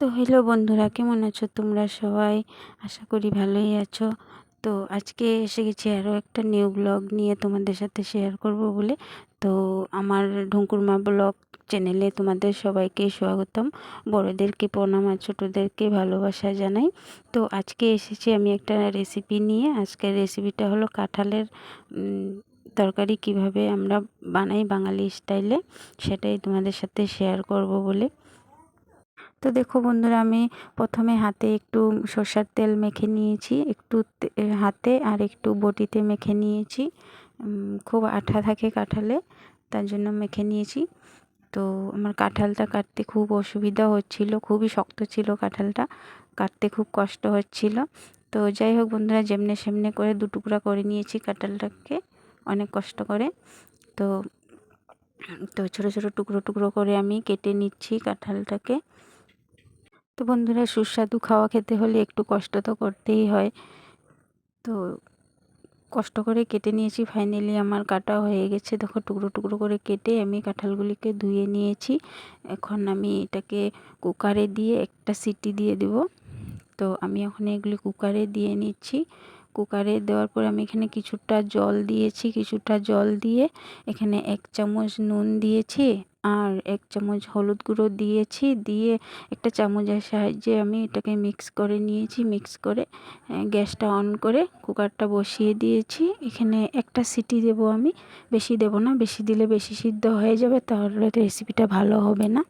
তো হ্যালো বন্ধুরা, কেমন আছো তোমরা সবাই? আশা করি ভালোই আছো। তো আজকে এসে গেছি আরও একটা নিউ ব্লগ নিয়ে তোমাদের সাথে শেয়ার করব বলে। তো আমার ঢুঙ্কুর মা ব্লগ চ্যানেলে তোমাদের সবাইকে স্বাগতম। বড়োদেরকে প্রণাম আর ছোটোদেরকে ভালোবাসা জানাই। তো আজকে এসেছি আমি একটা রেসিপি নিয়ে। আজকের রেসিপিটা হলো কাঁঠালের তরকারি কিভাবে আমরা বানাই বাঙালি স্টাইলে, সেটাই তোমাদের সাথে শেয়ার করব বলে। তো দেখো বন্ধুরা, আমি প্রথমে হাতে একটু সর্ষের তেল মেখে নিয়েছি, একটু হাতে আর একটু বটিতে মেখে নিয়েছি। খুব আঠা থাকে কাঁঠালে, তার জন্য মেখে নিয়েছি। তো আমার কাঁঠালটা কাটতে খুব অসুবিধা হচ্ছিল, খুবই শক্ত ছিল কাঁঠালটা, কাটতে খুব কষ্ট হচ্ছিল। তো যাই হোক বন্ধুরা, যেমনে সেমনে করে দু টুকরা করে নিয়েছি কাঁঠালটাকে, অনেক কষ্ট করে। তো তো ছোটো ছোটো টুকরো টুকরো করে আমি কেটে নিচ্ছি কাঁঠালটাকে। তো বন্ধুরা, সুস্বাদু খাওয়া খেতে হলে একটু কষ্ট তো করতেই হয়। তো কষ্ট করে কেটে নিয়েছি, ফাইনালি আমার কাটা হয়ে গেছে। দেখো, টুকরো টুকরো করে কেটে আমি কাঁঠালগুলিকে ধুয়ে নিয়েছি। এখন আমি এটাকে কুকারে দিয়ে একটা সিটি দিয়ে দেব। তো আমি এখন এগুলি কুকারে দিয়ে নিচ্ছি। কুকারে দেওয়ার পর আমি এখানে কিছুটা জল দিয়েছি, কিছুটা জল দিয়ে এখানে 1 চামচ নুন দিয়েছি আর 1 চামচ হলুদ গুঁড়ো দিয়েছি। দিয়ে একটা চামচের সাহায্যে আমি এটাকে মিক্স করে নিয়েছি। মিক্স করে গ্যাসটা অন করে কুকারটা বসিয়ে দিয়েছি। এখানে একটা সিটি দেব আমি, বেশি দেব না, বেশি দিলে বেশি সিদ্ধ হয়ে যাবে, তাহলে রেসিপিটা ভালো হবে না।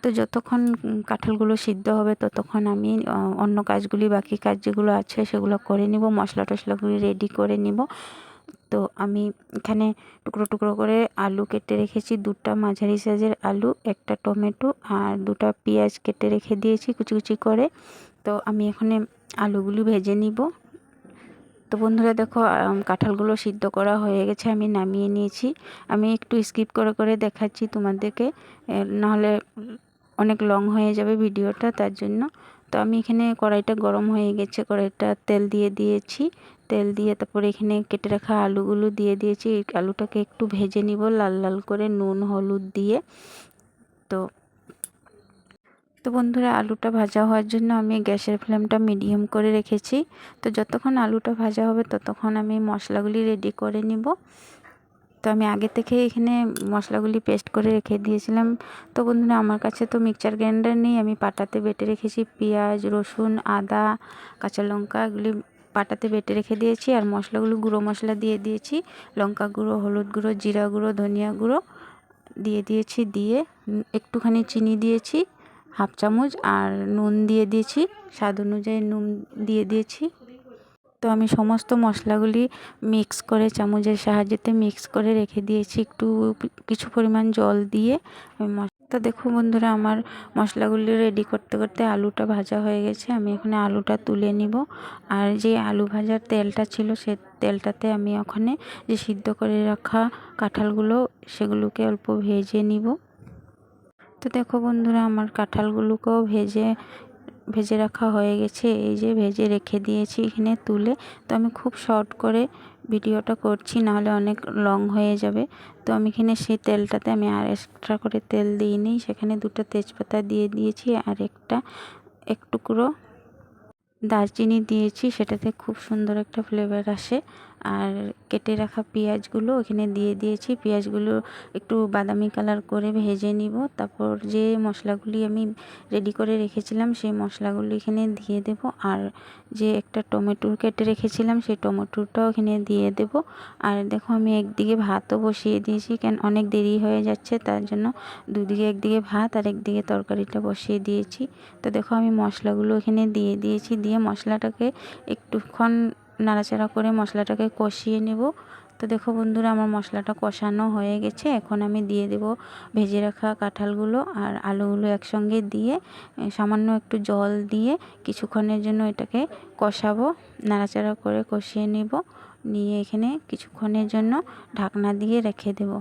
তো যতক্ষণ কাঁঠালগুলো সিদ্ধ হবে ততক্ষণ আমি অন্য কাজগুলি, বাকি কাজ যেগুলো আছে সেগুলো করে নিব, মশলা টশলাগুলি রেডি করে নিব। তো আমি এখানে টুকরো টুকরো করে আলু কেটে রেখেছি, 2টা মাঝারি সাইজের আলু, একটা টমেটো আর 2টা পেঁয়াজ কেটে রেখে দিয়েছি কুচি কুচি করে। তো আমি এখানে আলুগুলি ভেজে নিব। তো বন্ধুরা দেখো, কাঁঠালগুলো সিদ্ধ করা হয়ে গেছে, আমি নামিয়ে নিয়েছি। আমি একটু স্কিপ করে করে দেখাচ্ছি তোমাদেরকে, নাহলে অনেক লং হয়ে যাবে ভিডিওটা, তার জন্য। তো আমি এখানে কড়াইটা গরম হয়ে গেছে, কড়াইটা তেল দিয়ে দিয়েছি। তেল দিয়ে তারপরে এখানে কেটে রাখা আলুগুলো দিয়ে দিয়েছি। আলুটাকে একটু ভেজে নিব লাল লাল করে, নুন হলুদ দিয়ে। তো তো বন্ধুরা, আলুটা ভাজা হওয়ার জন্য আমি গ্যাসের ফ্লেমটা মিডিয়াম করে রেখেছি। তো যতক্ষণ আলুটা ভাজা হবে ততক্ষণ আমি মশলাগুলি রেডি করে নিব। তো আমি আগে থেকে এখানে মশলাগুলি পেস্ট করে রেখে দিয়েছিলাম। তো বন্ধুরা, আমার কাছে তো মিক্সচার গ্রাইন্ডার নেই, আমি পাটাতে বেটে রেখেছি। পেঁয়াজ, রসুন, আদা, কাঁচা লঙ্কা এগুলি পাটাতে বেটে রেখে দিয়েছি। আর মশলাগুলো গুঁড়ো মশলা দিয়ে দিয়েছি, লঙ্কা গুঁড়ো, হলুদ গুঁড়ো, জিরা গুঁড়ো, ধনিয়া গুঁড়ো দিয়ে দিয়েছি। দিয়ে একটুখানি চিনি দিয়েছি 1/2 চামচ, আর নুন দিয়ে দিয়েছি, স্বাদ অনুযায়ী নুন দিয়ে দিয়েছি। তো আমি সমস্ত মশলাগুলি মিক্স করে চামচের সাহায্যে মিক্স করে রেখে দিয়েছি, একটু কিছু পরিমাণ জল দিয়ে। তো দেখো বন্ধুরা, আমার মশলাগুলি রেডি করতে করতে আলুটা ভাজা হয়ে গেছে। আমি এখানে আলুটা তুলে নিব। আর যে আলু ভাজার তেলটা ছিল, সে তেলটাতে আমি ওখানে যে সিদ্ধ করে রাখা কাঁঠালগুলো, সেগুলোকে অল্প ভেজে নিব। তো দেখো বন্ধুরা, আমার কাঁঠালগুলোকেও ভেজে রাখা হয়ে গেছে। এই যে ভেজে রেখে দিয়েছি এখানে তুলে। তো আমি খুব শর্ট করে ভিডিওটা করছি, নাহলে অনেক লং হয়ে যাবে। তো আমি এখানে সেই তেলটাতে আমি আর এক্সট্রা করে তেল দিইনি, সেখানে 2টা তেজপাতা দিয়ে দিয়েছি আর এক টুকরো দারচিনি দিয়েছি, সেটাতে খুব সুন্দর একটা ফ্লেভার আসে। আর কেটে রাখা পেঁয়াজগুলো এখানে দিয়ে দিয়েছি। পেঁয়াজগুলো একটু বাদামি কালার করে ভেজে নিব। তারপর যে মশলাগুলি আমি রেডি করে রেখেছিলাম সেই মশলাগুলি এখানে দিয়ে দেব। আর যে একটা টমেটো কেটে রেখেছিলাম সেই টমেটোটাও এখানে দিয়ে দেব। আর দেখো, আমি একদিকে ভাতও বসিয়ে দিয়েছি, কেন অনেক দেরি হয়ে যাচ্ছে, তার জন্য দুদিকে, একদিকে ভাত আর একদিকে তরকারিটা বসিয়ে দিয়েছি। তো দেখো, আমি মশলাগুলো এখানে দিয়ে দিয়েছি। দিয়ে মশলাটাকে একটুক্ষণ নাড়াচাড়া করে মশলাটাকে কষিয়ে নেব। তো দেখো বন্ধুরা, আমার মশলাটা কষানো হয়ে গেছে। এখন আমি দিয়ে দেব ভেজে রাখা কাঁঠালগুলো আর আলুগুলো একসঙ্গে দিয়ে সামান্য একটু জল দিয়ে কিছুক্ষণের জন্য এটাকে কষাবো, নাড়াচাড়া করে কষিয়ে নেব। নিয়ে এখানে কিছুক্ষণের জন্য ঢাকনা দিয়ে রেখে দেব।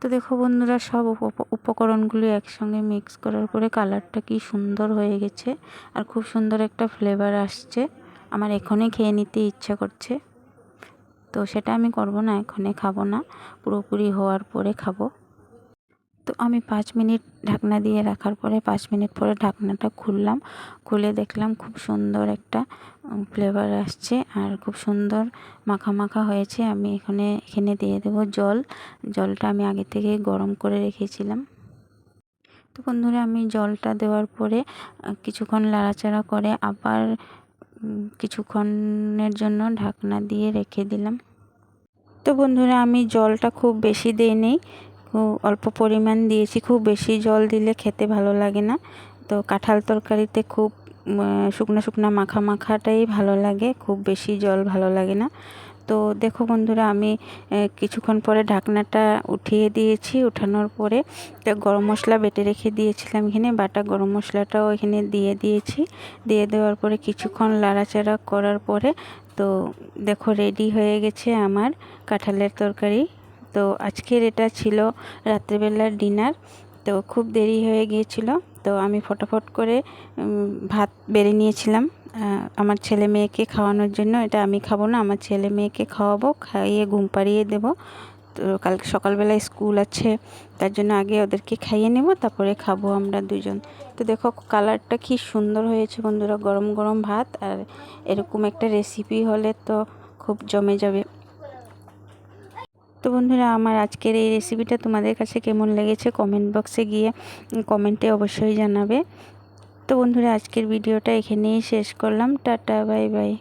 তো দেখো বন্ধুরা, সব উপকরণগুলো একসঙ্গে মিক্স করার পরে কালারটা কি সুন্দর হয়ে গেছে, আর খুব সুন্দর একটা ফ্লেভার আসছে। আমার এখনই খেয়ে নিতে ইচ্ছা করছে। তো সেটা আমি করব না, এখনই খাবো না, পুরোপুরি হওয়ার পরে খাবো। তো তো আমি 5 মিনিট ঢাকনা দিয়ে রাখার পরে 5 মিনিট পরে ঢাকনাটা খুললাম, খুলে দেখলাম খুব সুন্দর একটা ফ্লেভার আসছে আর খুব সুন্দর মাখা মাখা হয়েছে। আমি এখানে দিয়ে দেবো জল। জলটা আমি আগে থেকে গরম করে রেখেছিলাম। তো বন্ধুরা আমি জলটা দেওয়ার পরে কিছুক্ষণ নাড়াচাড়া করে আবার কিছুক্ষণের জন্য ঢাকনা দিয়ে রেখে দিলাম। তো বন্ধুরা আমি জলটা খুব বেশি দিইনি, খুব অল্প পরিমাণ দিয়েছি। খুব বেশি জল দিলে খেতে ভালো লাগে না। তো কাঁঠাল তরকারিতে খুব শুকনো শুকনো মাখা মাখাটাই ভালো লাগে, খুব বেশি জল ভালো লাগে না। তো দেখো বন্ধুরা আমি কিছুক্ষণ পরে ঢাকনাটা উঠিয়ে দিয়েছি। উঠানোর পরে গরম মশলা বেটে রেখে দিয়েছিলাম, এখানে বাটা গরম মশলাটাও এখানে দিয়ে দিয়েছি। দিয়ে দেওয়ার পরে কিছুক্ষণ নাড়াচাড়া করার পরে তো দেখো রেডি হয়ে গেছে আমার কাঁঠালের তরকারি। তো আজকের এটা ছিল রাত্রেবেলার ডিনার। তো খুব দেরি হয়ে গিয়েছিল, তো আমি ফটাফট করে ভাত বেড়ে নিয়েছিলাম আমার ছেলে মেয়েকে খাওয়ানোর জন্য। এটা আমি খাবো না, আমার ছেলে মেয়েকে খাওয়াবো, খাইয়ে ঘুম পাড়িয়ে দেবো। তো কালকে সকালবেলায় স্কুল আছে, তার জন্য আগে ওদেরকে খাইয়ে নেব, তারপরে খাবো আমরা দুজন। তো দেখো কালারটা কি সুন্দর হয়েছে বন্ধুরা, গরম গরম ভাত আর এরকম একটা রেসিপি হলে তো খুব জমে যাবে। তো বন্ধুরা আমার আজকের এই রেসিপিটা তোমাদের কাছে কেমন লেগেছে কমেন্ট বক্সে গিয়ে কমেন্টে অবশ্যই জানাবে। তো বন্ধুরা আজকের ভিডিওটা এখানেই শেষ করলাম। Tata, bye bye.